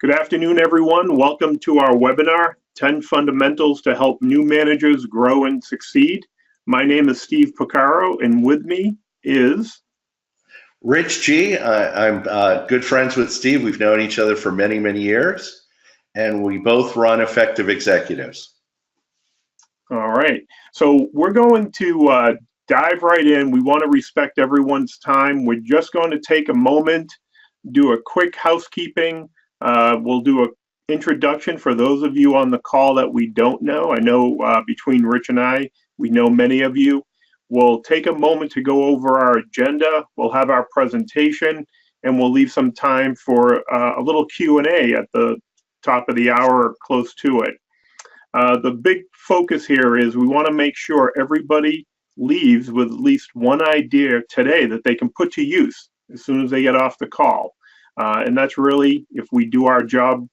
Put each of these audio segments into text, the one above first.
Good afternoon, everyone. Welcome to our webinar, 10 Fundamentals to Help New Managers Grow and Succeed. My name is Steve Picaro, and with me is Rich G. I'm good friends with Steve. We've known each other for many, many years, and we both run Effective Executives. All right. So we're going to dive right in. We want to respect everyone's time. We're just going to take a moment, do a quick housekeeping. We'll do an introduction for those of you on the call that we don't know. I know between Rich and I, we know many of you. We'll take a moment to go over our agenda. We'll have our presentation, and we'll leave some time for a little Q&A at the top of the hour or close to it. The big focus here is we want to make sure everybody leaves with at least one idea today that they can put to use as soon as they get off the call. And that's really, if we do our job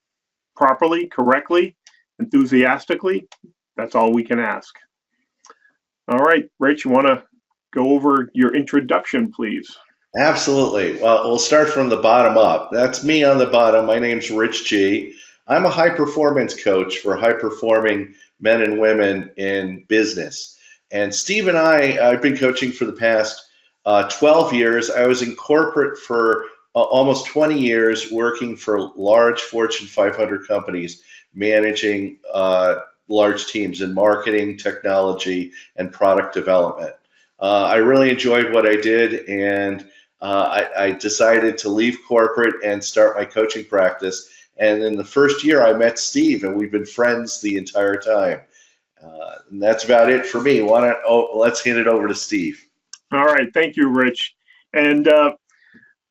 properly, correctly, enthusiastically, that's all we can ask. All right, Rich, you want to go over your introduction, please? Absolutely. Well, we'll start from the bottom up. That's me on the bottom. My name's Rich G. I'm a high performance coach for high performing men and women in business. And Steve and I've been coaching for the past 12 years. I was in corporate for almost 20 years, working for large Fortune 500 companies, managing large teams in marketing, technology, and product development. I really enjoyed what I did, and I decided to leave corporate and start my coaching practice. And in the first year, I met Steve, and we've been friends the entire time. And that's about it for me. Let's hand it over to Steve. All right, thank you, Rich. And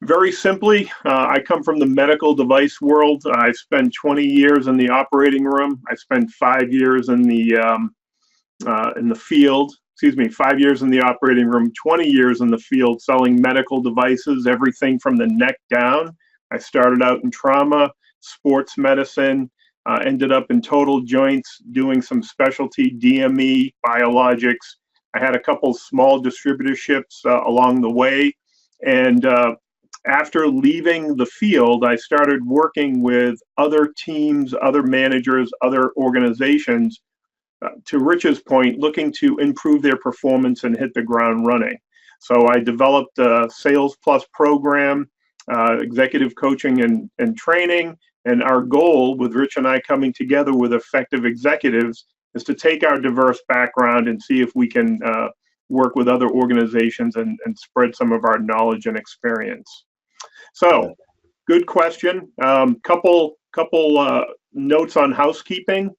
very simply, I come from the medical device world. I spent 20 years in the operating room. I spent 5 years in the field. 5 years in the operating room, 20 years in the field selling medical devices, everything from the neck down. I started out in trauma, sports medicine, ended up in total joints, doing some specialty DME, biologics. I had a couple small distributorships along the way. And after leaving the field, I started working with other teams, other managers, other organizations, to Rich's point, looking to improve their performance and hit the ground running. So I developed a Sales Plus program, executive coaching and training. And our goal with Rich and I coming together with Effective Executives is to take our diverse background and see if we can work with other organizations and spread some of our knowledge and experience. So, good question. Couple notes on housekeeping.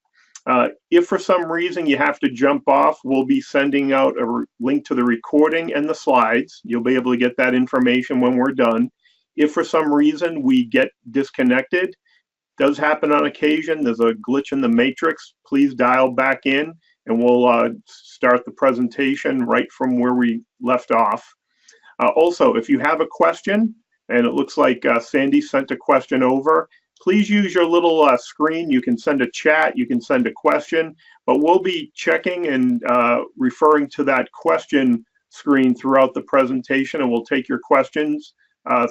If for some reason you have to jump off, we'll be sending out a link to the recording and the slides. You'll be able to get that information when we're done. If for some reason we get disconnected, does happen on occasion, there's a glitch in the matrix, please dial back in and we'll start the presentation right from where we left off. Also, if you have a question, and it looks like Sandy sent a question over, please use your little screen. You can send a chat, you can send a question, but we'll be checking and referring to that question screen throughout the presentation, and we'll take your questions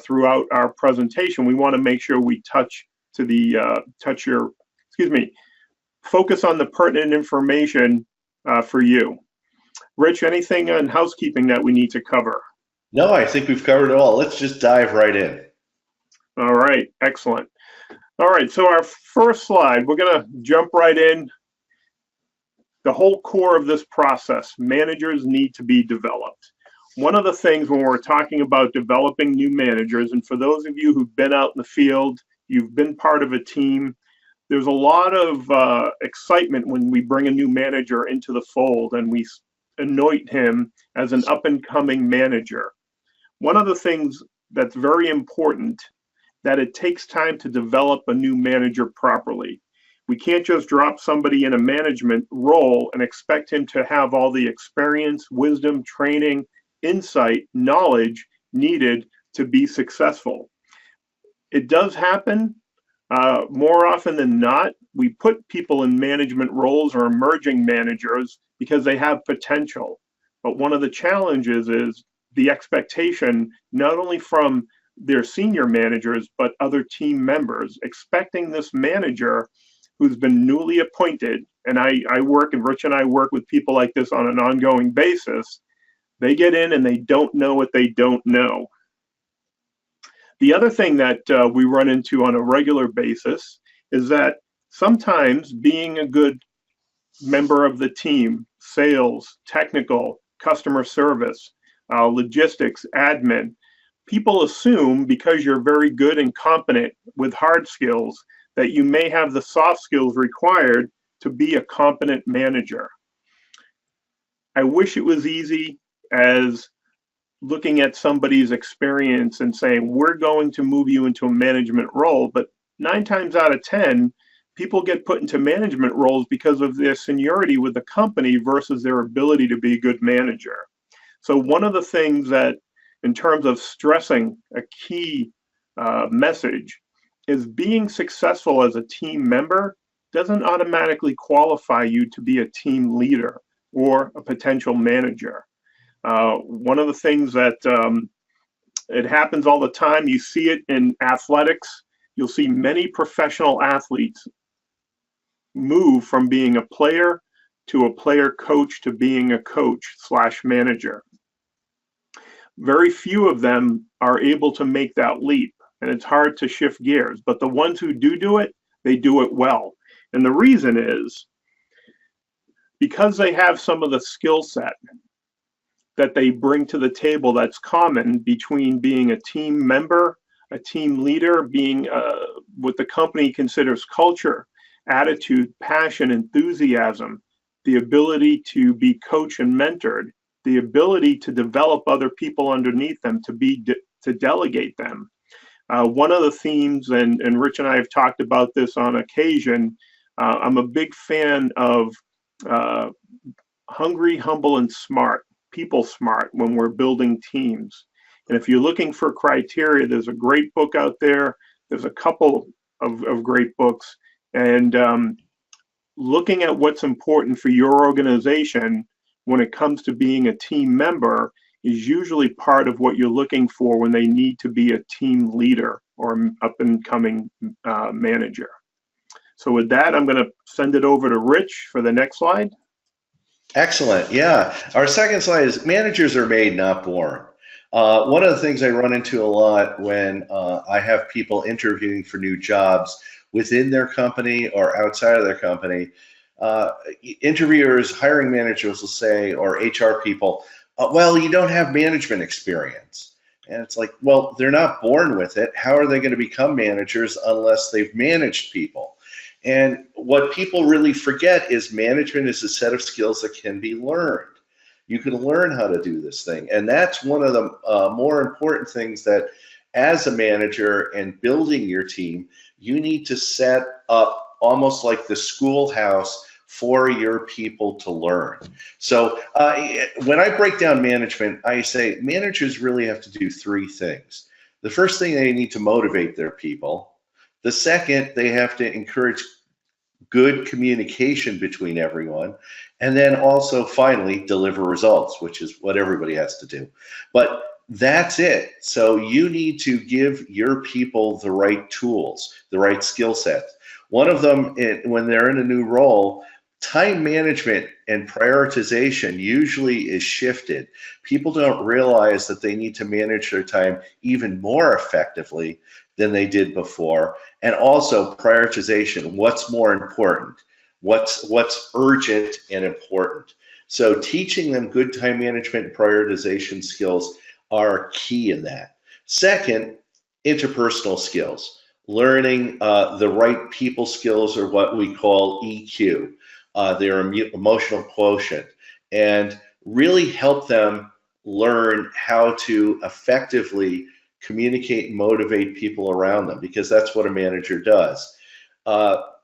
throughout our presentation. We want to make sure we focus on the pertinent information for you. Rich, anything on housekeeping that we need to cover? No, I think we've covered it all. Let's just dive right in. All right, excellent. All right, so our first slide, we're going to jump right in. The whole core of this process, managers need to be developed. One of the things when we're talking about developing new managers, and for those of you who've been out in the field, you've been part of a team, there's a lot of excitement when we bring a new manager into the fold and we anoint him as an up-and-coming manager. One of the things that's very important, that it takes time to develop a new manager properly. We can't just drop somebody in a management role and expect him to have all the experience, wisdom, training, insight, knowledge needed to be successful. It does happen more often than not. We put people in management roles or emerging managers because they have potential. But one of the challenges is the expectation, not only from their senior managers, but other team members, expecting this manager who's been newly appointed, and I work, and Rich and I work with people like this on an ongoing basis. They get in and they don't know what they don't know. The other thing that we run into on a regular basis is that sometimes being a good member of the team, sales, technical, customer service, logistics, admin, people assume because you're very good and competent with hard skills that you may have the soft skills required to be a competent manager. I wish it was easy as looking at somebody's experience and saying, we're going to move you into a management role, but 9 times out of 10, people get put into management roles because of their seniority with the company versus their ability to be a good manager. So one of the things that, in terms of stressing a key message, is being successful as a team member doesn't automatically qualify you to be a team leader or a potential manager. One of the things that it happens all the time, you see it in athletics, you'll see many professional athletes move from being a player to a player coach to being a coach/manager. Very few of them are able to make that leap, and it's hard to shift gears, but the ones who do it, they do it well. And the reason is because they have some of the skill set that they bring to the table that's common between being a team member, a team leader, being what the company considers culture, attitude, passion, enthusiasm, the ability to be coached and mentored, the ability to develop other people underneath them, to delegate them. One of the themes, and Rich and I have talked about this on occasion, I'm a big fan of hungry, humble, and smart, people smart when we're building teams. And if you're looking for criteria, there's a great book out there. There's a couple of great books. And looking at what's important for your organization when it comes to being a team member is usually part of what you're looking for when they need to be a team leader or up and coming manager. So with that, I'm going to send it over to Rich for the next slide. Excellent. Yeah. Our second slide is managers are made, not born. One of the things I run into a lot when I have people interviewing for new jobs within their company or outside of their company, interviewers, hiring managers will say, or HR people, well, you don't have management experience. And it's like, well, they're not born with it. How are they going to become managers unless they've managed people? And what people really forget is management is a set of skills that can be learned. You can learn how to do this thing. And that's one of the more important things that as a manager and building your team, you need to set up almost like the schoolhouse for your people to learn. So when I break down management, I say managers really have to do 3 things. The first thing, they need to motivate their people. The second, they have to encourage good communication between everyone. And then also finally deliver results, which is what everybody has to do. But that's it. So you need to give your people the right tools, the right skill set. One of them, when they're in a new role, time management and prioritization usually is shifted. People don't realize that they need to manage their time even more effectively than they did before. And also prioritization, what's more important, what's urgent and important. So teaching them good time management and prioritization skills are key in that. Second, interpersonal skills. Learning the right people skills, or what we call EQ, their emotional quotient, and really help them learn how to effectively communicate and motivate people around them, because that's what a manager does.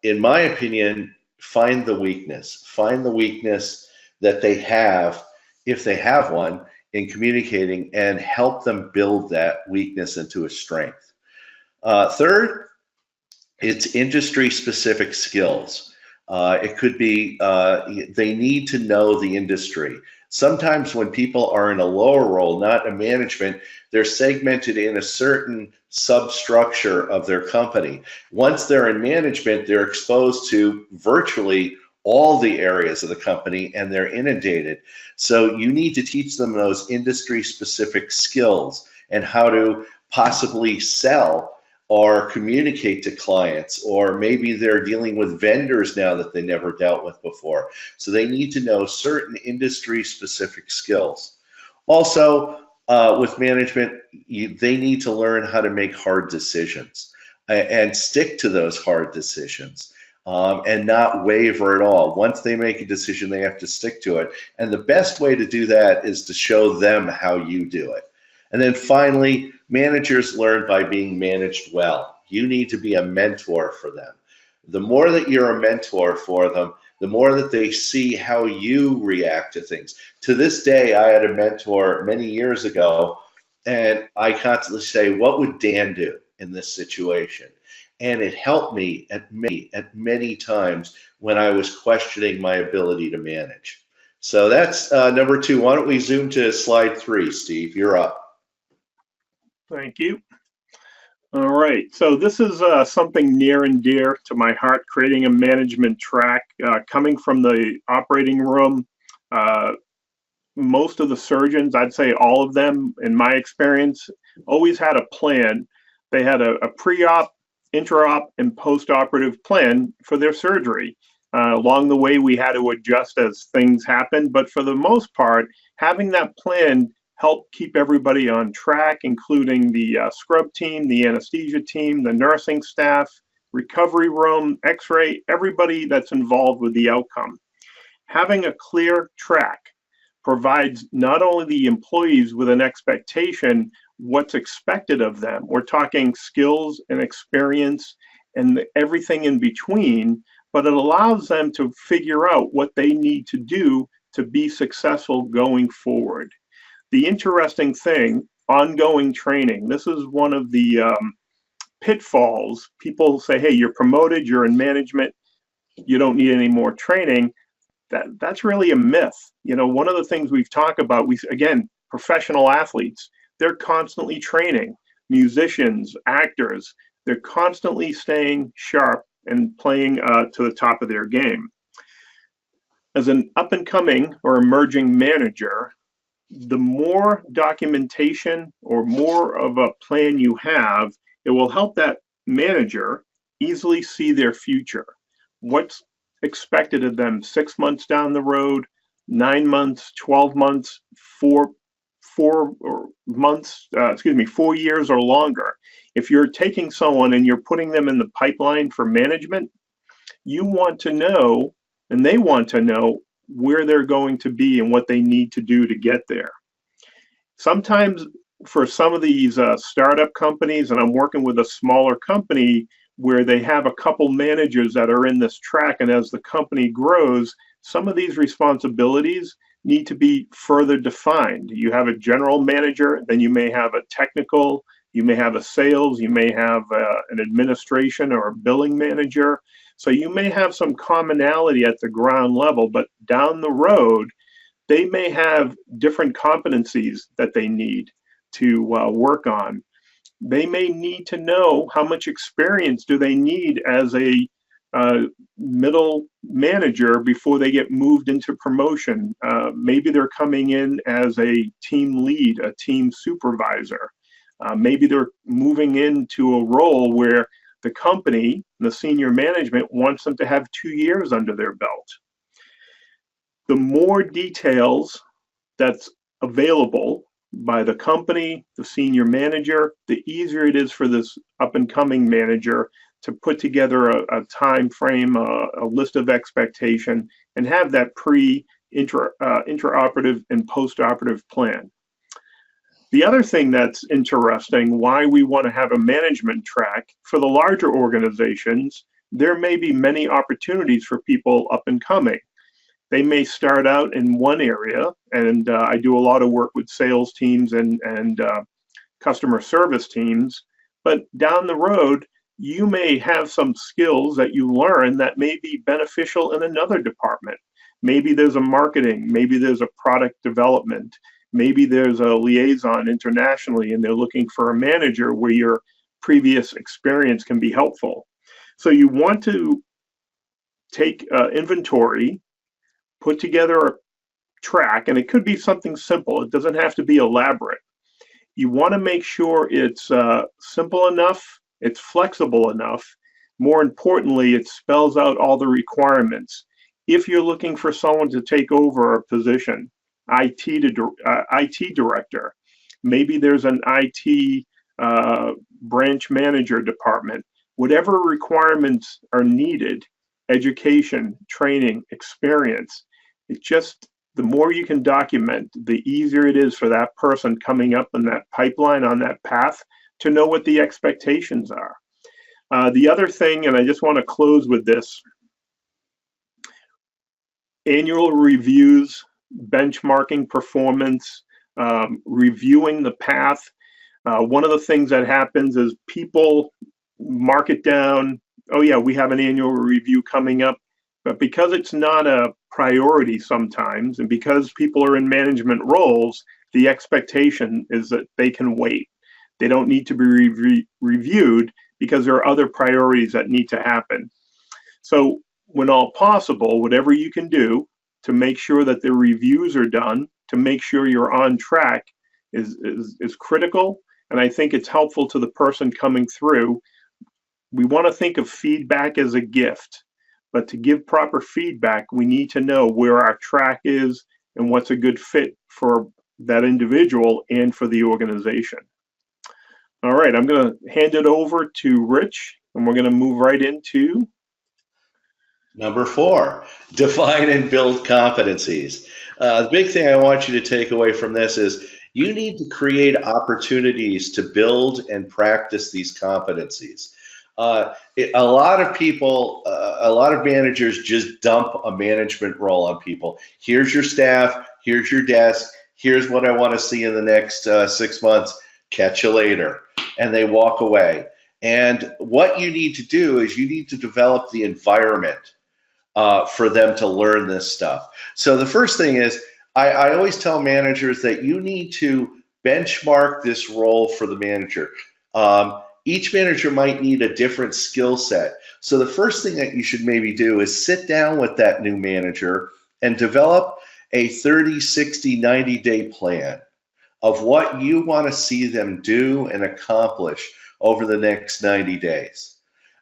In my opinion, find the weakness that they have, if they have one, in communicating, and help them build that weakness into a strength. Third, it's industry-specific skills. It could be they need to know the industry. Sometimes when people are in a lower role, not in management, they're segmented in a certain substructure of their company. Once they're in management, they're exposed to virtually all the areas of the company and they're inundated. So you need to teach them those industry specific skills and how to possibly sell or communicate to clients, or maybe they're dealing with vendors now that they never dealt with before. So they need to know certain industry specific skills. Also, with management, they need to learn how to make hard decisions and stick to those hard decisions, and not waver at all. Once they make a decision, they have to stick to it. And the best way to do that is to show them how you do it. And then finally, managers learn by being managed well. You need to be a mentor for them. The more that you're a mentor for them, the more that they see how you react to things. To this day, I had a mentor many years ago, and I constantly say, what would Dan do in this situation? And it helped me at many times when I was questioning my ability to manage. So that's number two. Why don't we zoom to slide 3, Steve? You're up. Thank you. All right, so this is something near and dear to my heart, creating a management track. Coming from the operating room, most of the surgeons, I'd say all of them, in my experience, always had a plan. They had a pre-op, intra-op, and post-operative plan for their surgery. Along the way, we had to adjust as things happened, but for the most part, having that plan help keep everybody on track, including the scrub team, the anesthesia team, the nursing staff, recovery room, x-ray, everybody that's involved with the outcome. Having a clear track provides not only the employees with an expectation what's expected of them, we're talking skills and experience and everything in between, but it allows them to figure out what they need to do to be successful going forward. The interesting thing, ongoing training. This is one of the pitfalls. People say, hey, you're promoted, you're in management, you don't need any more training. That's really a myth. You know, one of the things we've talked about, again, professional athletes, they're constantly training. Musicians, actors, they're constantly staying sharp and playing to the top of their game. As an up and coming or emerging manager, the more documentation or more of a plan you have, it will help that manager easily see their future. What's expected of them 6 months down the road, 9 months, 12 months, 4 years or longer. If you're taking someone and you're putting them in the pipeline for management, you want to know, and they want to know, where they're going to be and what they need to do to get there. Sometimes for some of these startup companies, and I'm working with a smaller company where they have a couple managers that are in this track, and as the company grows, some of these responsibilities need to be further defined. You have a general manager, then you may have a technical, you may have a sales, you may have an administration or a billing manager. So you may have some commonality at the ground level, but down the road, they may have different competencies that they need to work on. They may need to know how much experience do they need as a middle manager before they get moved into promotion. Maybe they're coming in as a team lead, a team supervisor. Maybe they're moving into a role where the company, the senior management, wants them to have 2 years under their belt. The more details that's available by the company, the senior manager, the easier it is for this up and coming manager to put together a time frame, a list of expectation, and have that intraoperative and postoperative plan. The other thing that's interesting, why we want to have a management track, for the larger organizations, there may be many opportunities for people up and coming. They may start out in one area, and I do a lot of work with sales teams and customer service teams, but down the road, you may have some skills that you learn that may be beneficial in another department. Maybe there's a marketing, maybe there's a product development, maybe there's a liaison internationally and they're looking for a manager where your previous experience can be helpful. So you want to take inventory, put together a track, and it could be something simple. It doesn't have to be elaborate. You want to make sure it's simple enough, it's flexible enough. More importantly, it spells out all the requirements. If you're looking for someone to take over a position, IT director, maybe there's an IT branch manager department, whatever requirements are needed, education, training, experience, it just, the more you can document, the easier it is for that person coming up in that pipeline on that path to know what the expectations are. The other thing, and I just want to close with this, annual reviews, benchmarking performance, reviewing the path. One of the things that happens is people mark it down, oh yeah, we have an annual review coming up, but because it's not a priority sometimes, and because people are in management roles, the expectation is that they can wait. They don't need to be reviewed because there are other priorities that need to happen. So when all possible, whatever you can do to make sure that the reviews are done, to make sure you're on track is critical. And I think it's helpful to the person coming through. We want to think of feedback as a gift, but to give proper feedback, we need to know where our track is and what's a good fit for that individual and for the organization. All right, I'm going to hand it over to Rich, and we're going to move right into Number 4, define and build competencies. The big thing I want you to take away from this is you need to create opportunities to build and practice these competencies. A lot of people, a lot of managers just dump a management role on people. Here's your staff, here's your desk, here's what I want to see in the next 6 months, catch you later. And they walk away. And what you need to do is you need to develop the environment for them to learn this stuff. So the first thing is, I always tell managers that you need to benchmark this role for the manager. Each manager might need a different skill set. So the first thing that you should maybe do is sit down with that new manager and develop a 30, 60, 90-day plan of what you want to see them do and accomplish over the next 90 days.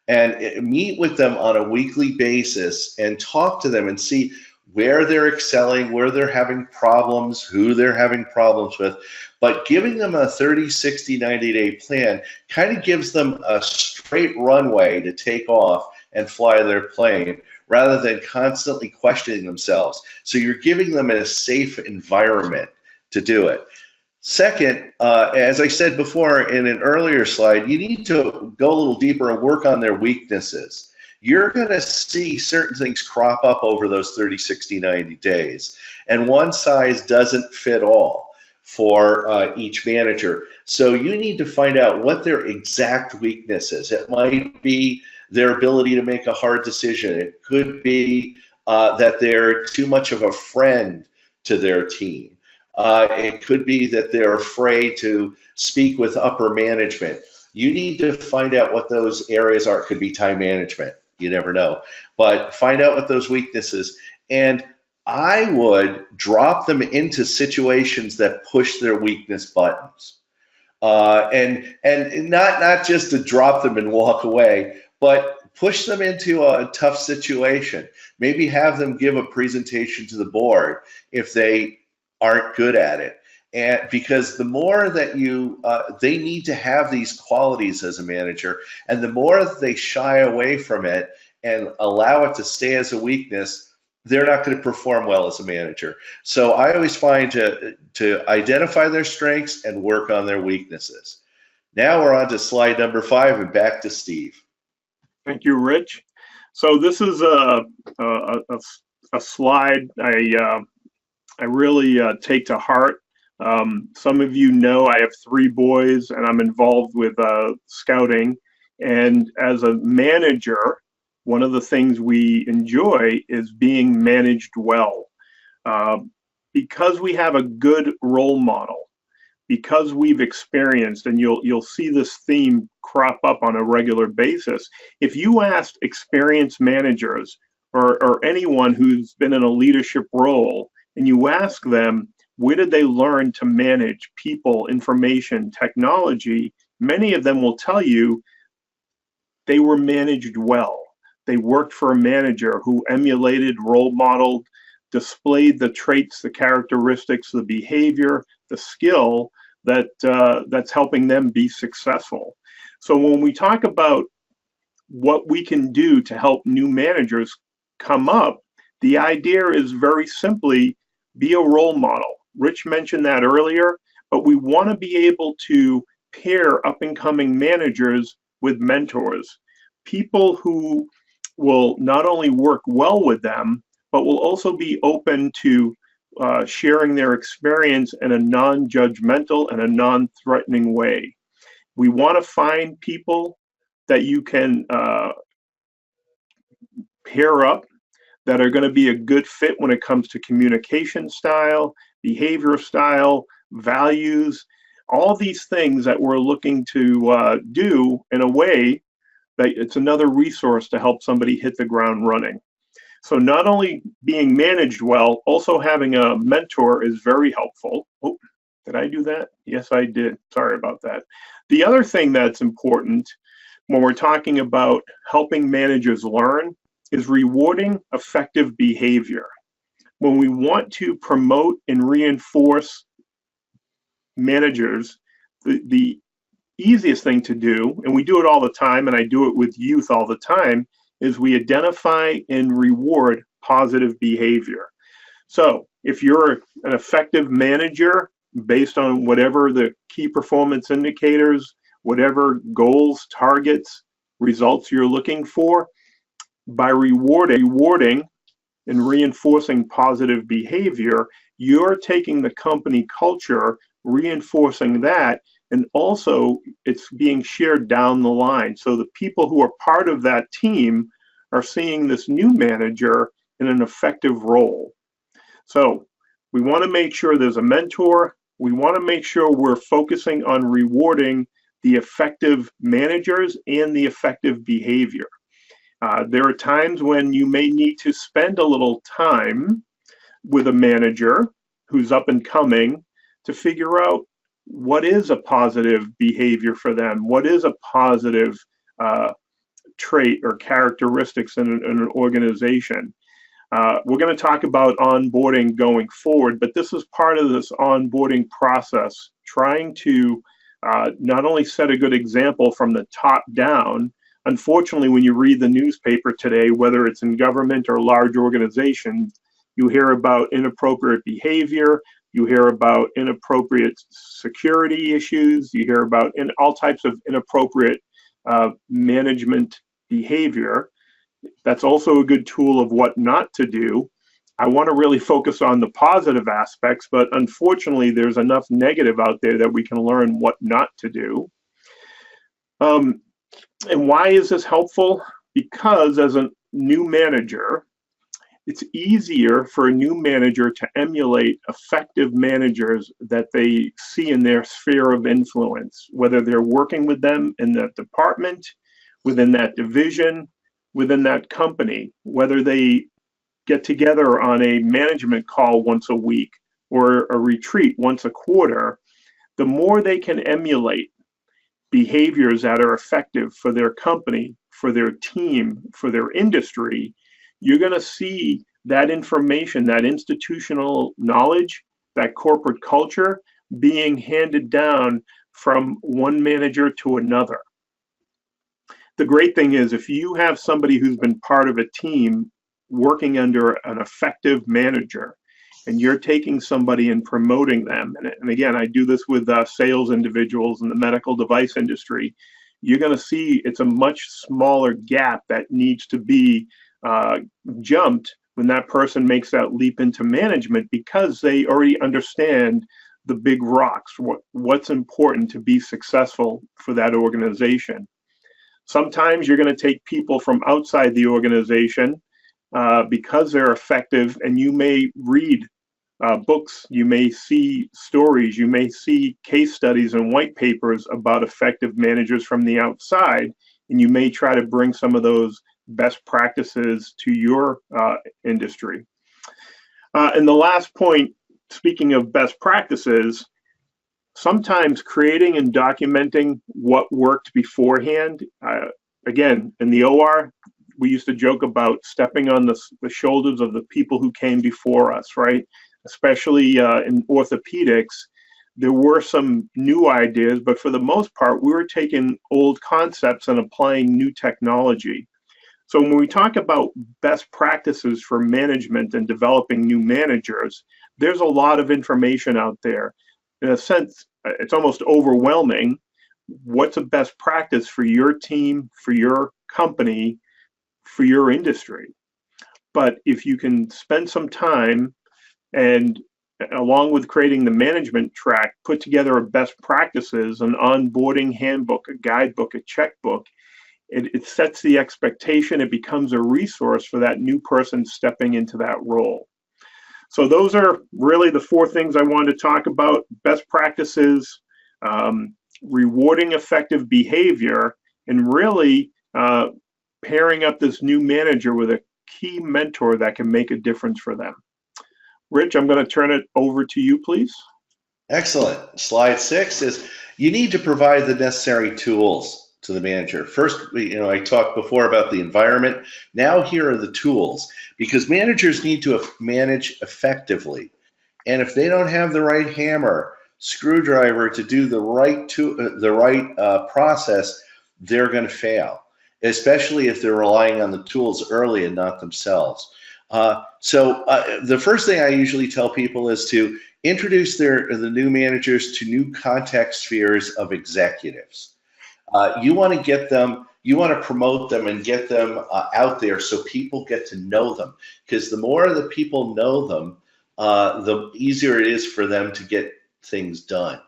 And meet with them on a weekly basis and talk to them and see where they're excelling, where they're having problems, who they're having problems with. But giving them a 30, 60, 90-day plan kind of gives them a straight runway to take off and fly their plane rather than constantly questioning themselves. So you're giving them a safe environment to do it. Second, as I said before in an earlier slide, you need to go a little deeper and work on their weaknesses. You're going to see certain things crop up over those 30, 60, 90 days. And one size doesn't fit all for each manager. So you need to find out what their exact weakness is. It might be their ability to make a hard decision. It could be that they're too much of a friend to their team. It could be that they're afraid to speak with upper management. You need to find out what those areas are. It could be time management. You never know. But find out what those weaknesses. And I would drop them into situations that push their weakness buttons. And not just to drop them and walk away, but push them into a tough situation. Maybe have them give a presentation to the board if they aren't good at it. And because the more that they need to have these qualities as a manager, and the more that they shy away from it and allow it to stay as a weakness, they're not going to perform well as a manager. So I always find to identify their strengths and work on their weaknesses. Now we're on to slide number 5 and back to Steve. Thank you, Rich. So this is a slide I really take to heart. Some of you know I have 3 boys and I'm involved with scouting. And as a manager, one of the things we enjoy is being managed well. Uh, because we have a good role model, because we've experienced, and you'll see this theme crop up on a regular basis. If you asked experienced managers or anyone who's been in a leadership role, and you ask them, where did they learn to manage people, information, technology? Many of them will tell you they were managed well. They worked for a manager who emulated, role modeled, displayed the traits, the characteristics, the behavior, the skill that's helping them be successful. So when we talk about what we can do to help new managers come up, the idea is very simply be a role model. Rich mentioned that earlier, but we want to be able to pair up and coming managers with mentors, people who will not only work well with them, but will also be open to sharing their experience in a non-judgmental and a non-threatening way. We want to find people that you can pair up that are going to be a good fit when it comes to communication style, behavior style, values, all these things that we're looking to do in a way that it's another resource to help somebody hit the ground running. So not only being managed well, also having a mentor is very helpful. Oh, did I do that? Yes, I did. Sorry about that. The other thing that's important when we're talking about helping managers learn is rewarding effective behavior. When we want to promote and reinforce managers, the easiest thing to do, and we do it all the time, and I do it with youth all the time, is we identify and reward positive behavior. So if you're an effective manager based on whatever the key performance indicators, whatever goals, targets, results you're looking for, by rewarding and reinforcing positive behavior, you're taking the company culture, reinforcing that, and also it's being shared down the line. So the people who are part of that team are seeing this new manager in an effective role. So we want to make sure there's a mentor. We want to make sure we're focusing on rewarding the effective managers and the effective behavior. There are times when you may need to spend a little time with a manager who's up and coming to figure out what is a positive behavior for them, what is a positive trait or characteristics in an organization. We're going to talk about onboarding going forward, but this is part of this onboarding process, trying to not only set a good example from the top down. Unfortunately, when you read the newspaper today, whether it's in government or large organizations, you hear about inappropriate behavior, you hear about inappropriate security issues, you hear about all types of inappropriate management behavior. That's also a good tool of what not to do. I want to really focus on the positive aspects, but unfortunately, there's enough negative out there that we can learn what not to do. And why is this helpful? Because as a new manager, it's easier for a new manager to emulate effective managers that they see in their sphere of influence, whether they're working with them in that department, within that division, within that company, whether they get together on a management call once a week or a retreat once a quarter. The more they can emulate behaviors that are effective for their company, for their team, for their industry, you're going to see that information, that institutional knowledge, that corporate culture being handed down from one manager to another. The great thing is if you have somebody who's been part of a team working under an effective manager, and you're taking somebody and promoting them, and again, I do this with sales individuals in the medical device industry, you're going to see it's a much smaller gap that needs to be jumped when that person makes that leap into management, because they already understand the big rocks, what's important to be successful for that organization. Sometimes you're going to take people from outside the organization because they're effective, and you may read books, you may see stories, you may see case studies and white papers about effective managers from the outside, and you may try to bring some of those best practices to your industry. And the last point, speaking of best practices, sometimes creating and documenting what worked beforehand. Again, in the OR, we used to joke about stepping on the shoulders of the people who came before us, right? Especially in orthopedics, there were some new ideas, but for the most part, we were taking old concepts and applying new technology. So when we talk about best practices for management and developing new managers, there's a lot of information out there. In a sense, it's almost overwhelming. What's a best practice for your team, for your company, for your industry? But if you can spend some time and, along with creating the management track, put together a best practices, an onboarding handbook, a guidebook, a checkbook, it sets the expectation. It becomes a resource for that new person stepping into that role. So those are really the four things I wanted to talk about: best practices, rewarding effective behavior, and really pairing up this new manager with a key mentor that can make a difference for them. Rich, I'm going to turn it over to you, please. Excellent. Slide 6 is you need to provide the necessary tools to the manager. First, I talked before about the environment. Now here are the tools, because managers need to manage effectively. And if they don't have the right hammer, screwdriver to do the right process, they're going to fail, especially if they're relying on the tools early and not themselves. So the first thing I usually tell people is to introduce the new managers to new context spheres of executives. You want to get them, you want to promote them and get them out there so people get to know them, because the more that people know them, the easier it is for them to get things done.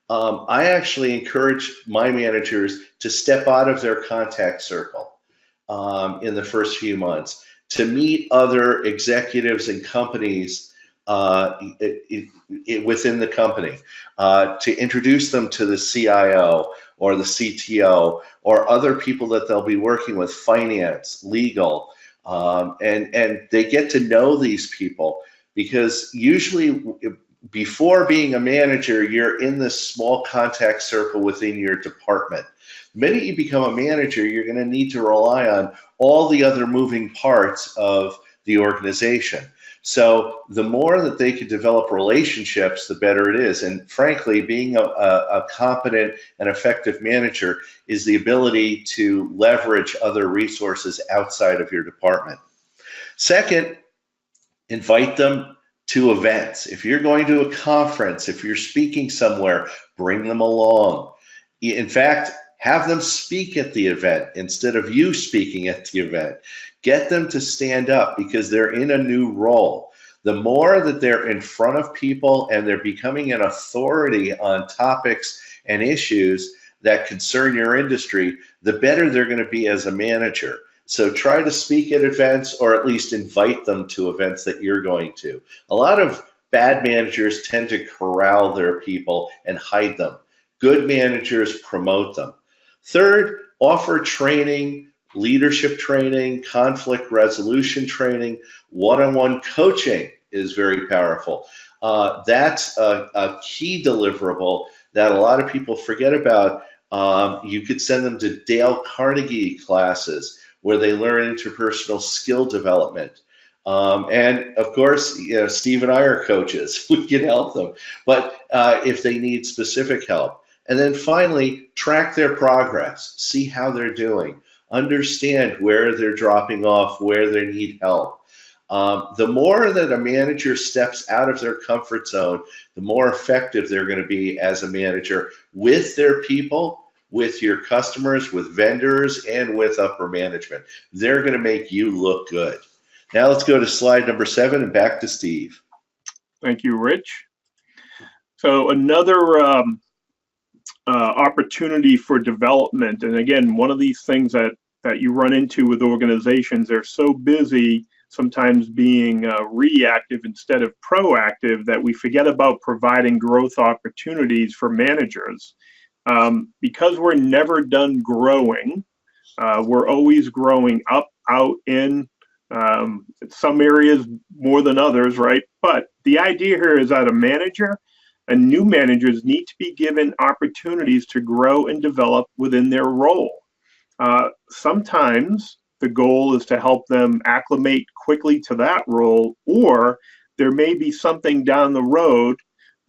I actually encourage my managers to step out of their contact circle in the first few months, to meet other executives and companies within the company, to introduce them to the CIO or the CTO or other people that they'll be working with, finance, legal, and they get to know these people, because usually before being a manager, you're in this small contact circle within your department. The minute you become a manager, you're going to need to rely on all the other moving parts of the organization. So the more that they can develop relationships, the better it is. And frankly, being a competent and effective manager is the ability to leverage other resources outside of your department. Second, invite them to events. If you're going to a conference, if you're speaking somewhere, bring them along. In fact, have them speak at the event instead of you speaking at the event. Get them to stand up, because they're in a new role. The more that they're in front of people and they're becoming an authority on topics and issues that concern your industry, the better they're going to be as a manager. So try to speak at events, or at least invite them to events that you're going to. A lot of bad managers tend to corral their people and hide them. Good managers promote them. Third, offer training, leadership training, conflict resolution training. One-on-one coaching is very powerful. That's a key deliverable that a lot of people forget about. You could send them to Dale Carnegie classes where they learn interpersonal skill development. And of course, Steve and I are coaches. We can help them, but if they need specific help. And then finally, track their progress, see how they're doing, understand where they're dropping off, where they need help. The more that a manager steps out of their comfort zone, the more effective they're going to be as a manager with their people, with your customers, with vendors, and with upper management. They're going to make you look good. Now let's go to slide number 7 and back to Steve. Thank you, Rich. So another opportunity for development. And again, one of these things that you run into with organizations, they're so busy sometimes being reactive instead of proactive that we forget about providing growth opportunities for managers. Because we're never done growing, we're always growing up, out, in, some areas more than others, right? But the idea here is that a manager and new managers need to be given opportunities to grow and develop within their role. Sometimes the goal is to help them acclimate quickly to that role, or there may be something down the road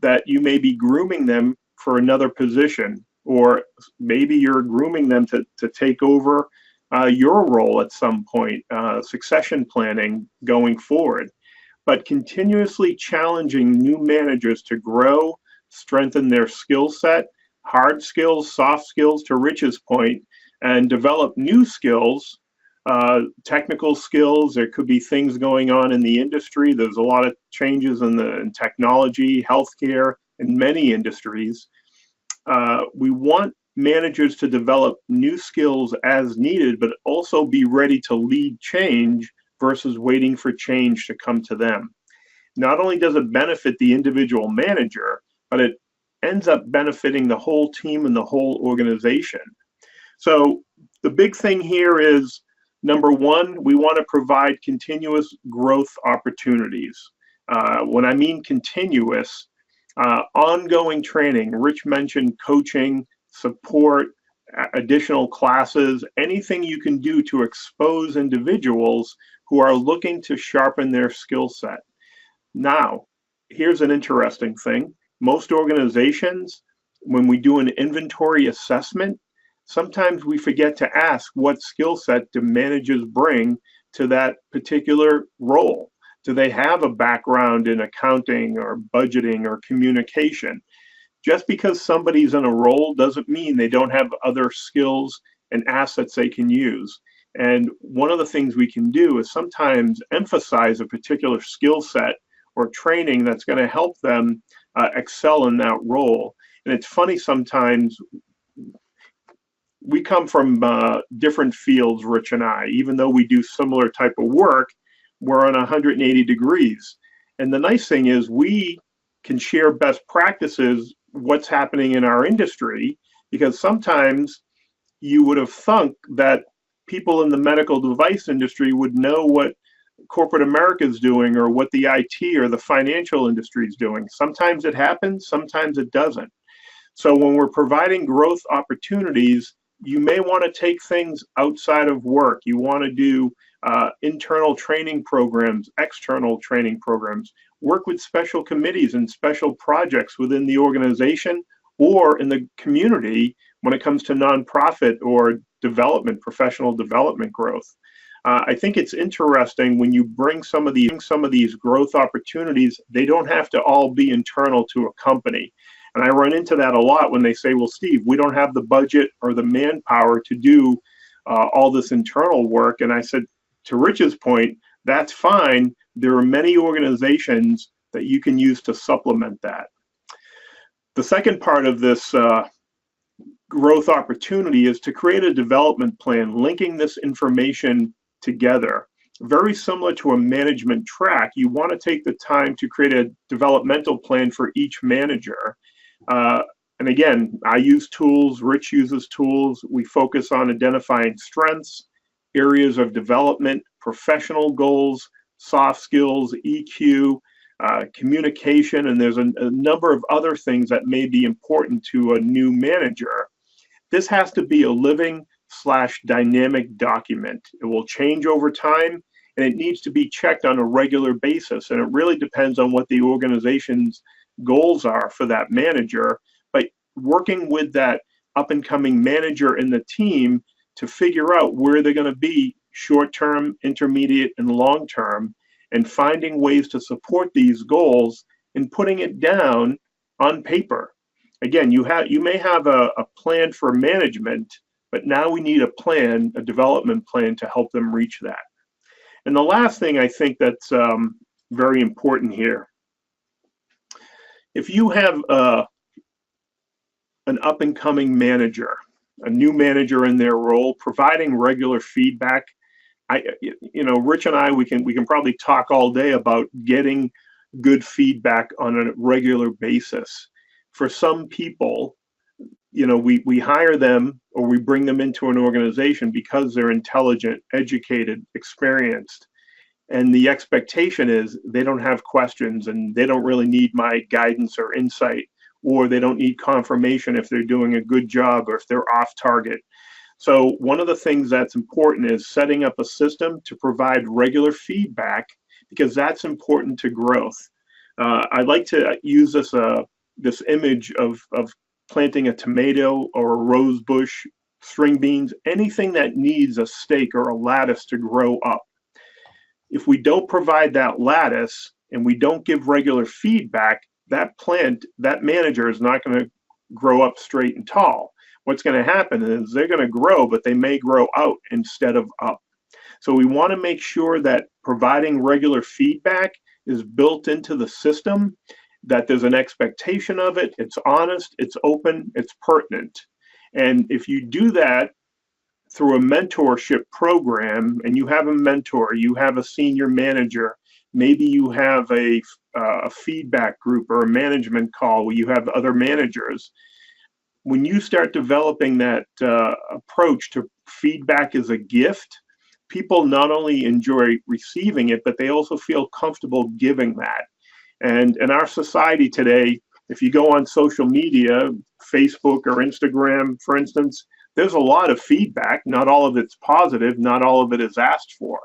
that you may be grooming them for another position, or maybe you're grooming them to take over your role at some point, succession planning going forward. But continuously challenging new managers to grow, strengthen their skill set, hard skills, soft skills, to Rich's point, and develop new skills, technical skills. There could be things going on in the industry. There's a lot of changes in technology, healthcare, in many industries. We want managers to develop new skills as needed, but also be ready to lead change versus waiting for change to come to them. Not only does it benefit the individual manager, but it ends up benefiting the whole team and the whole organization. So the big thing here is, number one, we want to provide continuous growth opportunities. When I mean continuous, ongoing training. Rich mentioned coaching, support, additional classes, anything you can do to expose individuals who are looking to sharpen their skill set. Now, here's an interesting thing. Most organizations, when we do an inventory assessment, sometimes we forget to ask what skill set do managers bring to that particular role. Do they have a background in accounting or budgeting or communication? Just because somebody's in a role doesn't mean they don't have other skills and assets they can use. And one of the things we can do is sometimes emphasize a particular skill set or training that's going to help them excel in that role. And it's funny, sometimes we come from different fields, Rich and I, even though we do similar type of work, we're on 180 degrees. And the nice thing is we can share best practices, what's happening in our industry, because sometimes you would have thunk that people in the medical device industry would know what corporate America is doing or what the IT or the financial industry is doing. Sometimes it happens, sometimes it doesn't. So when we're providing growth opportunities, you may want to take things outside of work. You want to do internal training programs, external training programs, work with special committees and special projects within the organization or in the community when it comes to nonprofit or development, professional development growth. I think it's interesting when you bring some of these growth opportunities, they don't have to all be internal to a company. And I run into that a lot when they say, well, Steve, we don't have the budget or the manpower to do all this internal work. And I said, to Rich's point, that's fine. There are many organizations that you can use to supplement that. The second part of this growth opportunity is to create a development plan, linking this information together. Very similar to a management track, you want to take the time to create a developmental plan for each manager. And again, I use tools, Rich uses tools. We focus on identifying strengths, areas of development, professional goals, soft skills, EQ, communication, and there's a number of other things that may be important to a new manager. This has to be a living/dynamic document. It will change over time, and it needs to be checked on a regular basis. And it really depends on what the organization's goals are for that manager, but working with that up-and-coming manager in the team to figure out where they're going to be short-term, intermediate, and long-term, and finding ways to support these goals and putting it down on paper. Again, you may have a plan for management, but now we need a plan, a development plan to help them reach that. And the last thing I think that's very important here, if you have an up and coming manager, a new manager in their role, providing regular feedback. Rich and I, we can probably talk all day about getting good feedback on a regular basis. For some people, we hire them or we bring them into an organization because they're intelligent, educated, experienced. And the expectation is they don't have questions and they don't really need my guidance or insight, or they don't need confirmation if they're doing a good job or if they're off target. So one of the things that's important is setting up a system to provide regular feedback, because that's important to growth. I like to use this image of planting a tomato or a rose bush, string beans, anything that needs a stake or a lattice to grow up. If we don't provide that lattice and we don't give regular feedback, that plant, that manager is not going to grow up straight and tall. What's going to happen is they're going to grow, but they may grow out instead of up. So we want to make sure that providing regular feedback is built into the system, that there's an expectation of it, it's honest, it's open, it's pertinent. And if you do that through a mentorship program, and you have a mentor, you have a senior manager, maybe you have a feedback group or a management call where you have other managers. When you start developing that approach to feedback as a gift, people not only enjoy receiving it, but they also feel comfortable giving that. And in our society today, if you go on social media, Facebook or Instagram, for instance, there's a lot of feedback. Not all of it's positive, not all of it is asked for.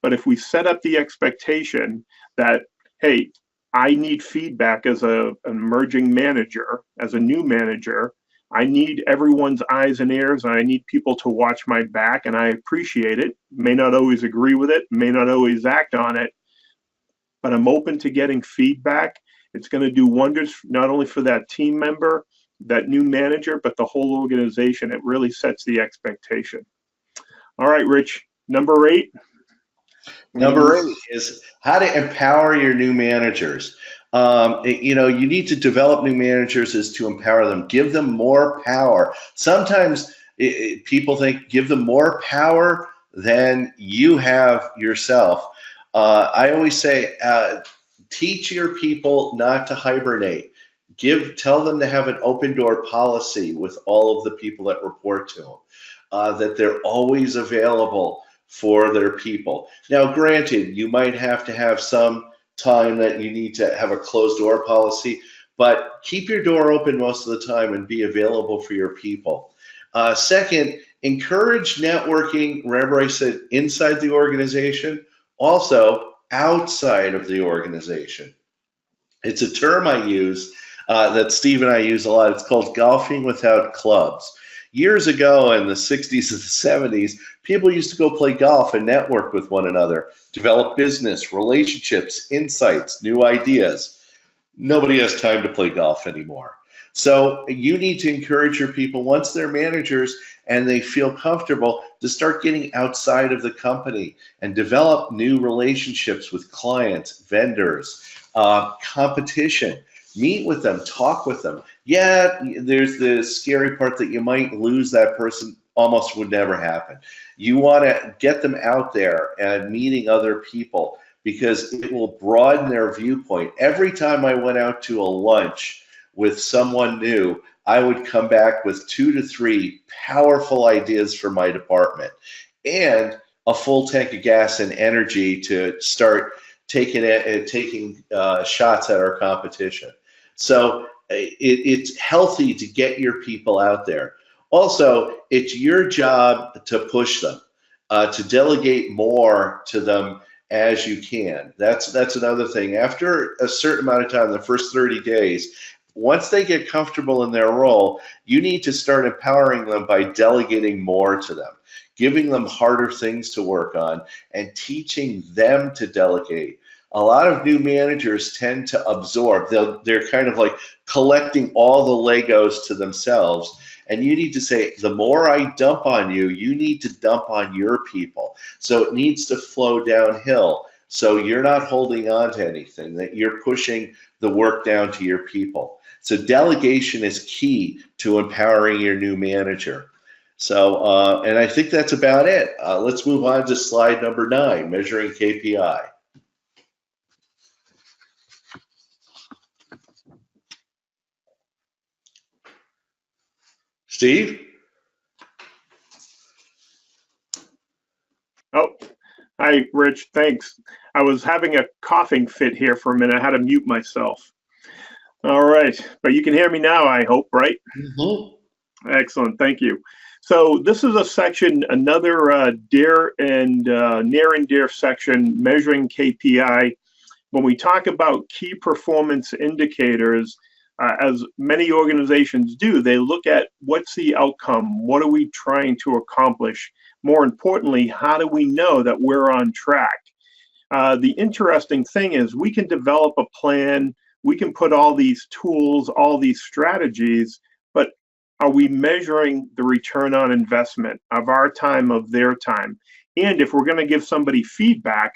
But if we set up the expectation that, hey, I need feedback as an emerging manager, as a new manager, I need everyone's eyes and ears, and I need people to watch my back, and I appreciate it. May not always agree with it, may not always act on it, but I'm open to getting feedback. It's going to do wonders not only for that team member, that new manager, but the whole organization. It really sets the expectation. All right, Rich, number 8. Number 8 is how to empower your new managers. You need to develop new managers is to empower them, give them more power. Sometimes people think give them more power than you have yourself. I always say, teach your people not to hibernate. Tell them to have an open door policy with all of the people that report to them, that they're always available for their people. Now, granted, you might have to have some time that you need to have a closed door policy, but keep your door open most of the time and be available for your people. Second, encourage networking. Remember I said inside the organization, also outside of the organization. It's a term I use that Steve and I use a lot. It's called golfing without clubs. Years ago in the 60s and the 70s, people used to go play golf and network with one another, develop business, relationships, insights, new ideas. Nobody has time to play golf anymore. So you need to encourage your people, once they're managers and they feel comfortable, to start getting outside of the company and develop new relationships with clients, vendors, competition. Meet with them, talk with them. Yeah, there's the scary part that you might lose that person. Almost would never happen. You want to get them out there and meeting other people, because it will broaden their viewpoint. Every time I went out to a lunch with someone new, I would come back with 2 to 3 powerful ideas for my department and a full tank of gas and energy to start taking shots at our competition. So it's healthy to get your people out there. Also, it's your job to push them, to delegate more to them as you can. That's another thing. After a certain amount of time, the first 30 days, once they get comfortable in their role, you need to start empowering them by delegating more to them, giving them harder things to work on, and teaching them to delegate. A lot of new managers tend to absorb. They're kind of like collecting all the Legos to themselves. And you need to say, the more I dump on you, you need to dump on your people. So it needs to flow downhill. So you're not holding on to anything, that you're pushing the work down to your people. So delegation is key to empowering your new manager. So, and I think that's about it. Let's move on to slide number 9, measuring KPI. Steve? Oh, hi, Rich. Thanks. I was having a coughing fit here for a minute. I had to mute myself. All right, but you can hear me now, I hope, right? Mm-hmm. Excellent. Thank you. So this is a section, another dear and near and dear section, measuring KPI. When we talk about key performance indicators, as many organizations do, they look at what's the outcome, what are we trying to accomplish? More importantly, how do we know that we're on track? The interesting thing is we can develop a plan, we can put all these tools, all these strategies, but are we measuring the return on investment of our time, of their time? And if we're going to give somebody feedback,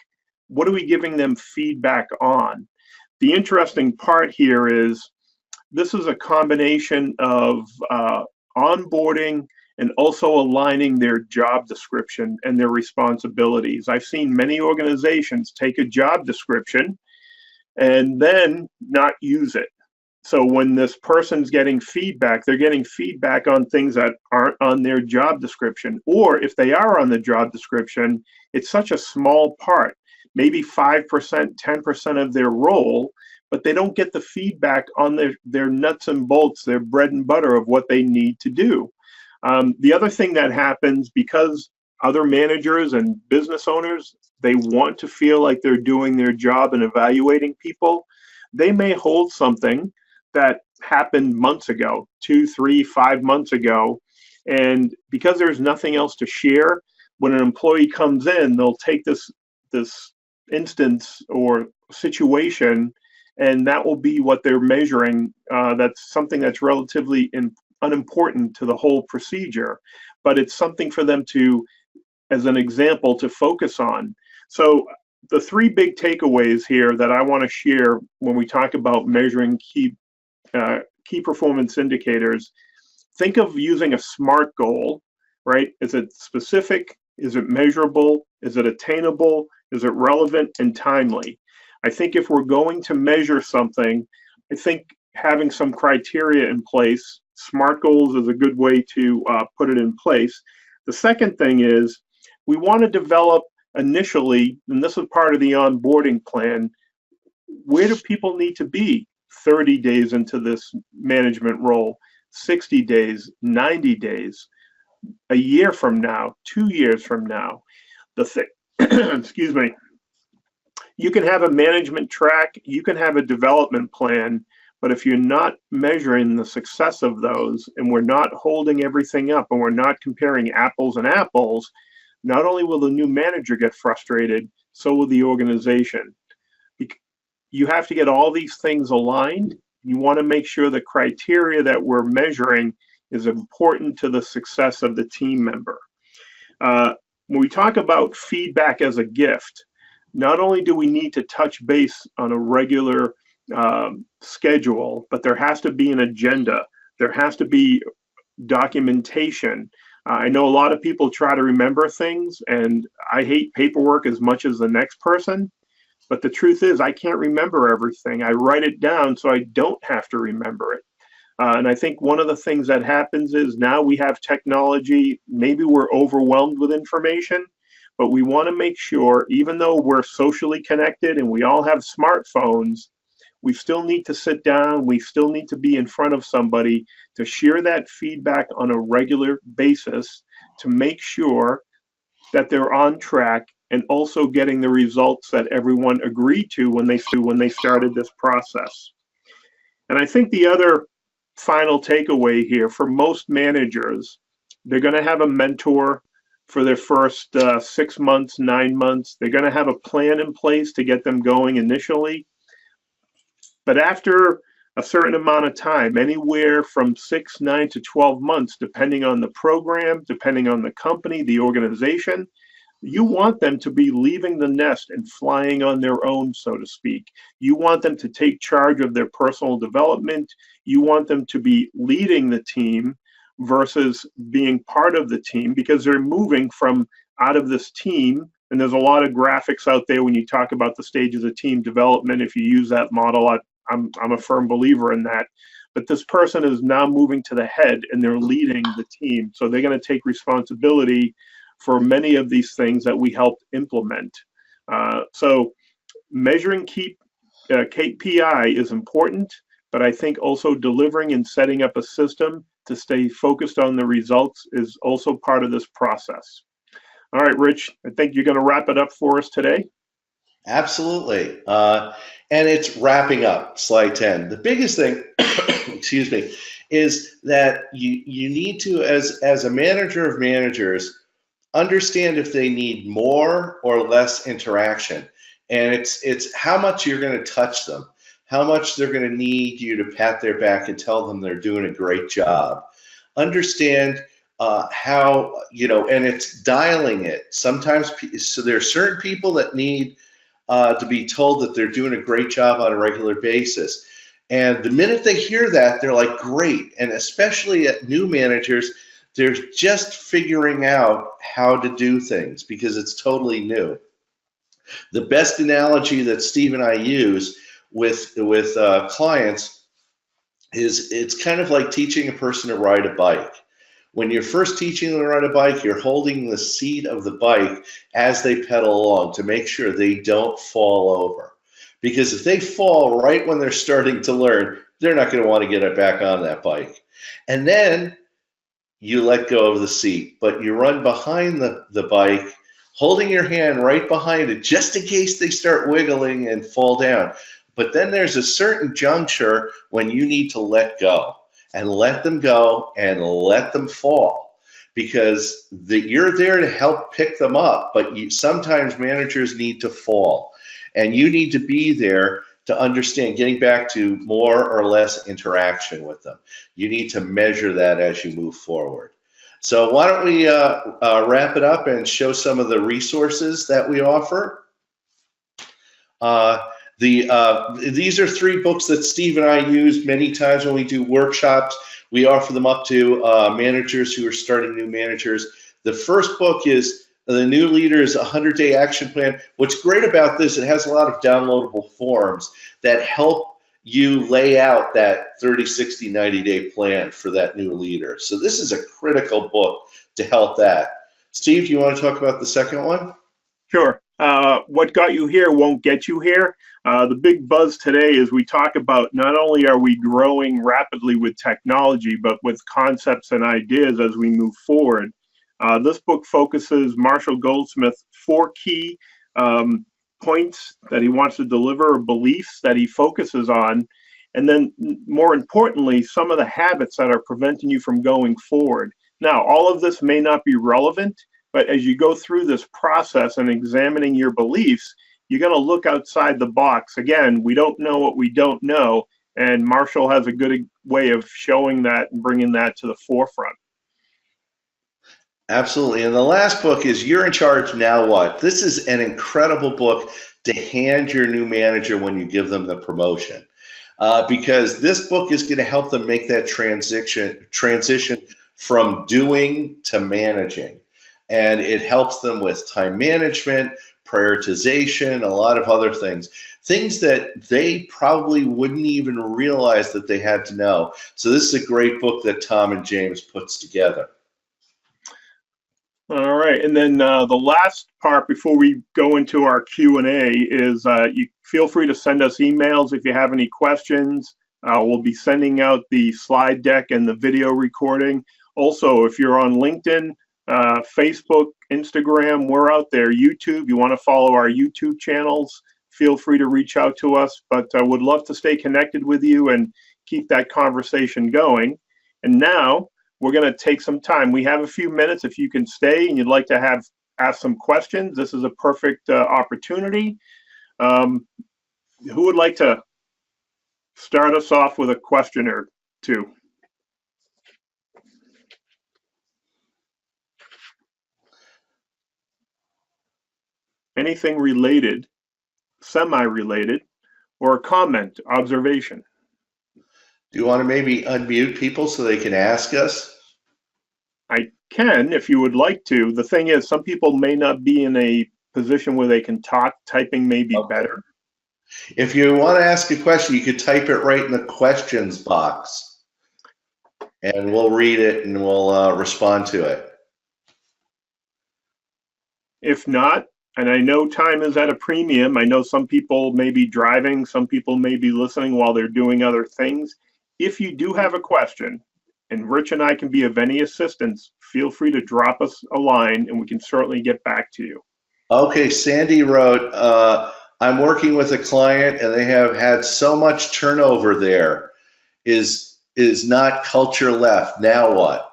what are we giving them feedback on? The interesting part here is this is a combination of onboarding and also aligning their job description and their responsibilities. I've seen many organizations take a job description and then not use it. So when this person's getting feedback, they're getting feedback on things that aren't on their job description. Or if they are on the job description, it's such a small part, maybe 5%, 10% of their role, but they don't get the feedback on their nuts and bolts, their bread and butter of what they need to do. The other thing that happens, because other managers and business owners, they want to feel like they're doing their job and evaluating people, they may hold something that happened months ago, 2, 3, 5 months ago. And because there's nothing else to share, when an employee comes in, they'll take this instance or situation, and that will be what they're measuring. That's something that's relatively unimportant to the whole procedure, but it's something for them to, as an example, to focus on. So the 3 big takeaways here that I want to share when we talk about measuring key performance indicators, think of using a SMART goal, right? Is it specific? Is it measurable? Is it attainable? Is it relevant and timely? I think if we're going to measure something, I think having some criteria in place, SMART goals is a good way to put it in place. The second thing is we want to develop initially, and this is part of the onboarding plan, where do people need to be 30 days into this management role, 60 days, 90 days, a year from now, 2 years from now? Excuse me. You can have a management track, you can have a development plan, but if you're not measuring the success of those, and we're not holding everything up, and we're not comparing apples and apples, not only will the new manager get frustrated, so will the organization. You have to get all these things aligned. You want to make sure the criteria that we're measuring is important to the success of the team member. When we talk about feedback as a gift, not only do we need to touch base on a regular schedule, but there has to be an agenda. There has to be documentation. I know a lot of people try to remember things, and I hate paperwork as much as the next person. But the truth is, I can't remember everything. I write it down so I don't have to remember it. And I think one of the things that happens is now we have technology, maybe we're overwhelmed with information, but we want to make sure, even though we're socially connected and we all have smartphones, we still need to sit down, we still need to be in front of somebody to share that feedback on a regular basis to make sure that they're on track and also getting the results that everyone agreed to when they started this process. And I think the other final takeaway here, for most managers, they're going to have a mentor for their first 6 months, 9 months. They're going to have a plan in place to get them going initially. But after a certain amount of time, anywhere from 6, 9 to 12 months, depending on the program, depending on the company, the organization, You want them to be leaving the nest and flying on their own, so to speak. You want them to take charge of their personal development. You want them to be leading the team versus being part of the team, because they're moving from out of this team. And there's a lot of graphics out there when you talk about the stages of team development. If you use that model, I'm a firm believer in that. But this person is now moving to the head and they're leading the team. So they're going to take responsibility for many of these things that we helped implement. So measuring KPI is important, but I think also delivering and setting up a system to stay focused on the results is also part of this process. All right, Rich, I think you're going to wrap it up for us today. Absolutely. And it's wrapping up, slide 10. The biggest thing, excuse me, is that you need to, as a manager of managers, understand if they need more or less interaction. And it's how much you're going to touch them, how much they're going to need you to pat their back and tell them they're doing a great job. Understand how, and it's dialing it. Sometimes, so there are certain people that need to be told that they're doing a great job on a regular basis. And the minute they hear that, they're like, great. And especially at new managers, they're just figuring out how to do things because it's totally new. The best analogy that Steve and I use with clients is it's kind of like teaching a person to ride a bike. When you're first teaching them to ride a bike, you're holding the seat of the bike as they pedal along to make sure they don't fall over. Because if they fall right when they're starting to learn, they're not going to want to get it back on that bike. And then you let go of the seat, but you run behind the bike, holding your hand right behind it, just in case they start wiggling and fall down. But then there's a certain juncture when you need to let go and let them go and let them fall, because you're there to help pick them up, but sometimes managers need to fall, and you need to be there to understand, getting back to more or less interaction with them. You need to measure that as you move forward. So why don't we wrap it up and show some of the resources that we offer. These are 3 books that Steve and I use many times when we do workshops. We offer them up to managers who are starting, new managers. The first book is The New Leader's 100-Day Action Plan. What's great about this, it has a lot of downloadable forms that help you lay out that 30, 60, 90-day plan for that new leader. So this is a critical book to help that. Steve, do you want to talk about the second one? Sure. What got you here won't get you here. The big buzz today is we talk about not only are we growing rapidly with technology, but with concepts and ideas as we move forward. This book focuses Marshall Goldsmith 4 key points that he wants to deliver, or beliefs that he focuses on, and then more importantly, some of the habits that are preventing you from going forward. Now, all of this may not be relevant, but as you go through this process and examining your beliefs, you're going to look outside the box. Again, we don't know what we don't know, and Marshall has a good way of showing that and bringing that to the forefront. Absolutely. And the last book is You're in Charge, Now What? This is an incredible book to hand your new manager when you give them the promotion, because this book is going to help them make that transition from doing to managing. And it helps them with time management, prioritization, a lot of other things that they probably wouldn't even realize that they had to know. So this is a great book that Tom and James puts together. All right, and then the last part before we go into our Q&A is you feel free to send us emails if you have any questions. We'll be sending out the slide deck and the video recording. Also, if you're on LinkedIn, Facebook, Instagram, we're out there. YouTube, you want to follow our YouTube channels, feel free to reach out to us, but I would love to stay connected with you and keep that conversation going. And now we're going to take some time. We have a few minutes. If you can stay and you'd like to ask some questions, this is a perfect opportunity. Who would like to start us off with a question or two? anything related, semi-related, or a comment, observation. Do you want to maybe unmute people so they can ask us? I can, if you would like to. The thing is, some people may not be in a position where they can talk. Typing may be better. If you want to ask a question, you could type it right in the questions box, and we'll read it and we'll respond to it. If not, and I know time is at a premium, I know some people may be driving, some people may be listening while they're doing other things. If you do have a question, and Rich and I can be of any assistance, feel free to drop us a line and we can certainly get back to you. Okay, Sandy wrote, I'm working with a client and they have had so much turnover there. Is not culture left? Now what?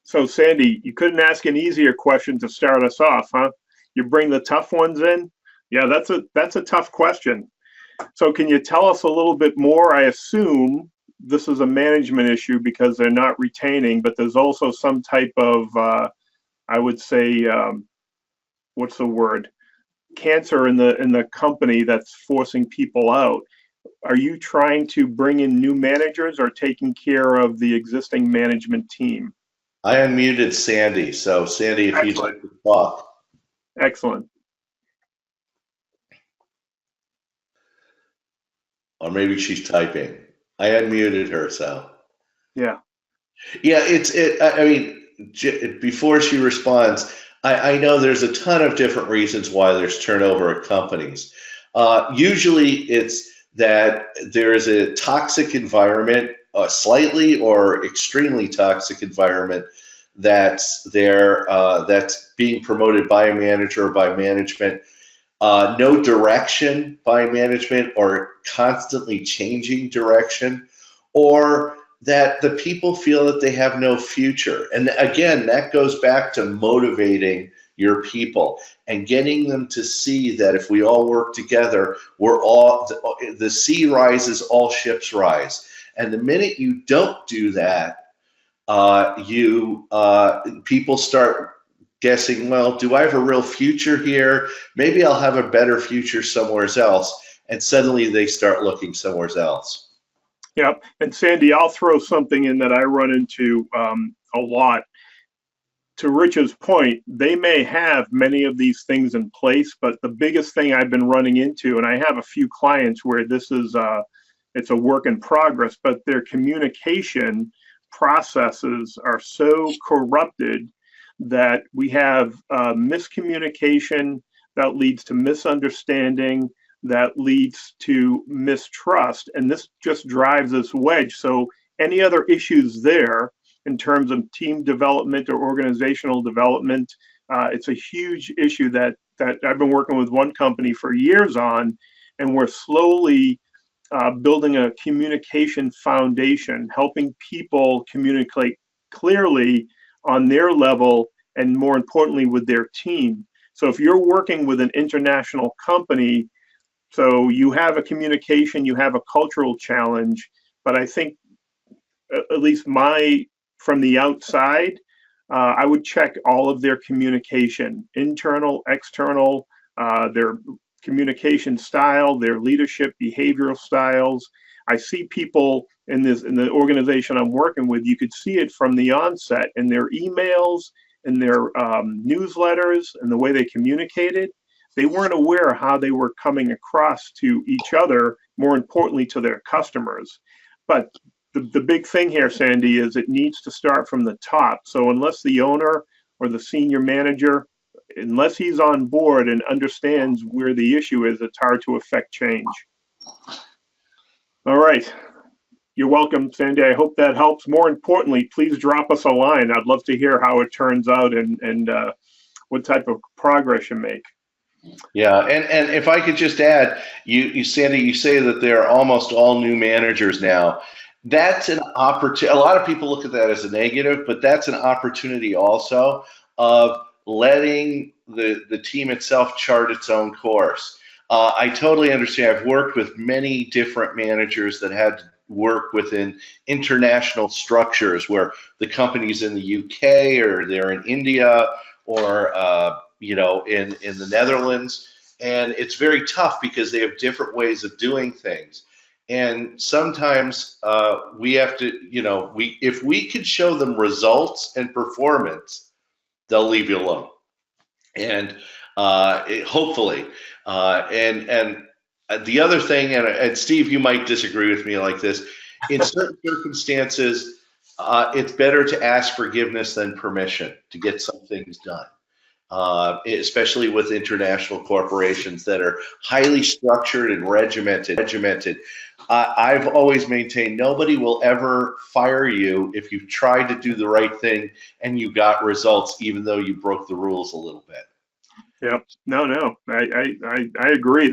So Sandy, you couldn't ask an easier question to start us off, huh? You bring the tough ones in? Yeah, that's a tough question. So can you tell us a little bit more? I assume this is a management issue because they're not retaining, but there's also some type of, I would say, what's the word? Cancer in the company that's forcing people out. Are you trying to bring in new managers or taking care of the existing management team? I unmuted Sandy, so Sandy, if you'd like to talk. Excellent. Or maybe she's typing. I unmuted her, so. Yeah. Yeah, I mean, before she responds, I know there's a ton of different reasons why there's turnover at companies. Usually it's that there is a toxic environment, a slightly or extremely toxic environment that's there, that's being promoted by a manager or by management. No direction by management or constantly changing direction, or that the people feel that they have no future. And again, that goes back to motivating your people and getting them to see that if we all work together, the sea rises, all ships rise. And the minute you don't do that, people start guessing, well, do I have a real future here? Maybe I'll have a better future somewhere else. And suddenly they start looking somewhere else. Yeah, and Sandy, I'll throw something in that I run into a lot. To Rich's point, they may have many of these things in place, but the biggest thing I've been running into, and I have a few clients where this is it's a work in progress, but their communication processes are so corrupted that we have miscommunication that leads to misunderstanding, that leads to mistrust, and this just drives this wedge. So any other issues there in terms of team development or organizational development, it's a huge issue that I've been working with one company for years on, and we're slowly building a communication foundation, helping people communicate clearly on their level and more importantly with their team. So if you're working with an international company, so you have a communication, you have a cultural challenge, but I think at least from the outside, I would check all of their communication, internal, external, their communication style, their leadership behavioral styles. I see people in the organization I'm working with, you could see it from the onset in their emails, in their newsletters, and the way they communicated. They weren't aware of how they were coming across to each other, more importantly to their customers. But the big thing here, Sandy, is it needs to start from the top. So unless the owner or the senior manager, unless he's on board and understands where the issue is, it's hard to affect change. All right. You're welcome, Sandy. I hope that helps. More importantly, please drop us a line. I'd love to hear how it turns out and what type of progress you make. Yeah, and if I could just add, you Sandy, you say that they're almost all new managers now. That's an opportunity. A lot of people look at that as a negative, but that's an opportunity also of letting the team itself chart its own course. I totally understand. I've worked with many different managers that had to work within international structures where the company's in the UK or they're in India or in the Netherlands. And it's very tough because they have different ways of doing things. And sometimes we have to, if we could show them results and performance, they'll leave you alone. And hopefully, and the other thing, and Steve, you might disagree with me like this, in certain circumstances, it's better to ask forgiveness than permission to get some things done. Especially with international corporations that are highly structured and regimented. I've always maintained nobody will ever fire you if you've tried to do the right thing and you got results, even though you broke the rules a little bit. Yep. No. I agree.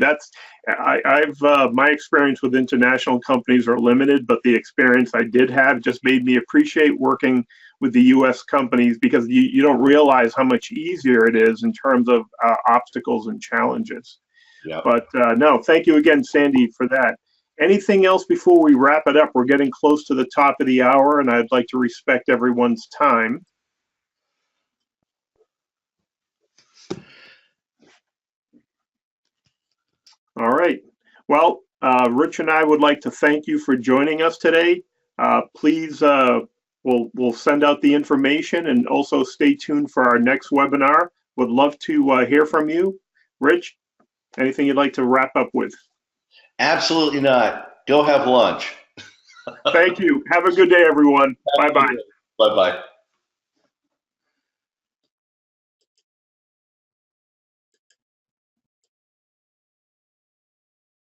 I've my experience with international companies are limited, but the experience I did have just made me appreciate working with the U.S. companies, because you don't realize how much easier it is in terms of obstacles and challenges. Yeah. But no, thank you again, Sandy, for that. Anything else before we wrap it up? We're getting close to the top of the hour, and I'd like to respect everyone's time. All right. Well, Rich and I would like to thank you for joining us today. Please, we'll send out the information, and also stay tuned for our next webinar. Would love to hear from you. Rich, anything you'd like to wrap up with? Absolutely not. Go have lunch. Thank you. Have a good day, everyone. Bye-bye. Bye-bye.